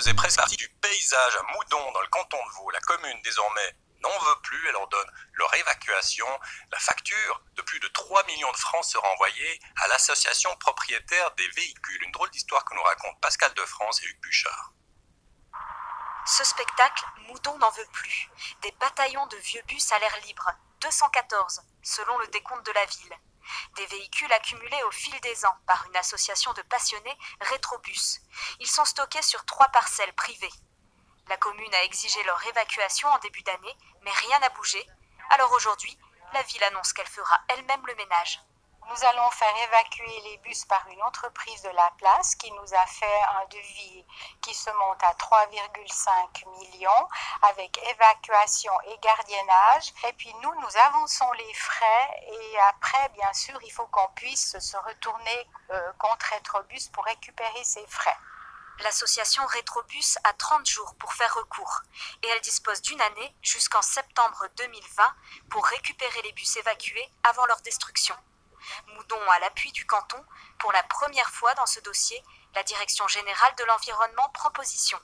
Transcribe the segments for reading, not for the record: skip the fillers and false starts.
faisait presque partie du paysage à Moudon dans le canton de Vaud. La commune désormais n'en veut plus, elle ordonne leur évacuation. La facture de plus de 3 millions de francs sera envoyée à l'association propriétaire des véhicules. Une drôle d'histoire que nous racontent Pascal Defrance et Hugues Buchard. Ce spectacle, Moudon n'en veut plus. Des bataillons de vieux bus à l'air libre, 214, selon le décompte de la ville. Des véhicules accumulés au fil des ans par une association de passionnés, Rétrobus. Ils sont stockés sur 3 parcelles privées. La commune a exigé leur évacuation en début d'année, mais rien n'a bougé. Alors aujourd'hui, la ville annonce qu'elle fera elle-même le ménage. Nous allons faire évacuer les bus par une entreprise de la place qui nous a fait un devis qui se monte à 3,5 millions avec évacuation et gardiennage. Et puis nous avançons les frais et après, bien sûr, il faut qu'on puisse se retourner contre Rétrobus pour récupérer ces frais. L'association Rétrobus a 30 jours pour faire recours et elle dispose d'une année jusqu'en septembre 2020 pour récupérer les bus évacués avant leur destruction. Moudon à l'appui du canton, pour la première fois dans ce dossier, la Direction générale de l'environnement prend position.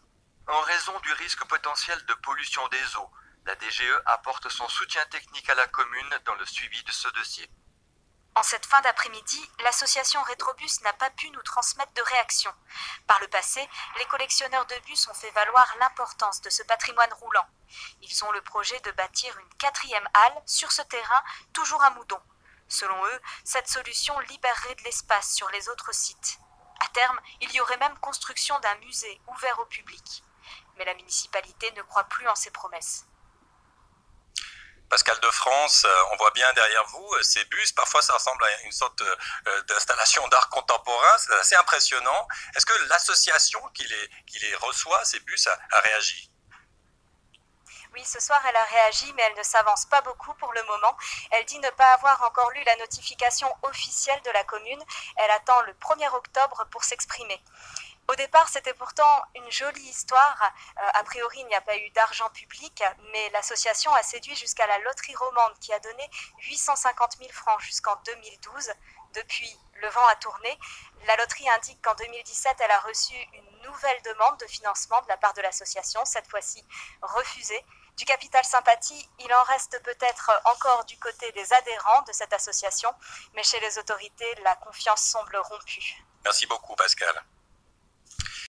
En raison du risque potentiel de pollution des eaux, la DGE apporte son soutien technique à la commune dans le suivi de ce dossier. En cette fin d'après-midi, l'association Rétrobus n'a pas pu nous transmettre de réaction. Par le passé, les collectionneurs de bus ont fait valoir l'importance de ce patrimoine roulant. Ils ont le projet de bâtir une 4e halle sur ce terrain, toujours à Moudon. Selon eux, cette solution libérerait de l'espace sur les autres sites. À terme, il y aurait même construction d'un musée ouvert au public. Mais la municipalité ne croit plus en ces promesses. Pascal Defrance, on voit bien derrière vous ces bus. Parfois, ça ressemble à une sorte d'installation d'art contemporain. C'est assez impressionnant. Est-ce que l'association qui les reçoit, ces bus, a réagi ? Oui, ce soir, elle a réagi, mais elle ne s'avance pas beaucoup pour le moment. Elle dit ne pas avoir encore lu la notification officielle de la commune. Elle attend le 1er octobre pour s'exprimer. Au départ, c'était pourtant une jolie histoire. A priori, il n'y a pas eu d'argent public, mais l'association a séduit jusqu'à la loterie romande qui a donné 850 000 francs jusqu'en 2012. Depuis, le vent a tourné. La loterie indique qu'en 2017, elle a reçu une nouvelle demande de financement de la part de l'association, cette fois-ci refusée. Du capital sympathie, il en reste peut-être encore du côté des adhérents de cette association, mais chez les autorités, la confiance semble rompue. Merci beaucoup, Pascal.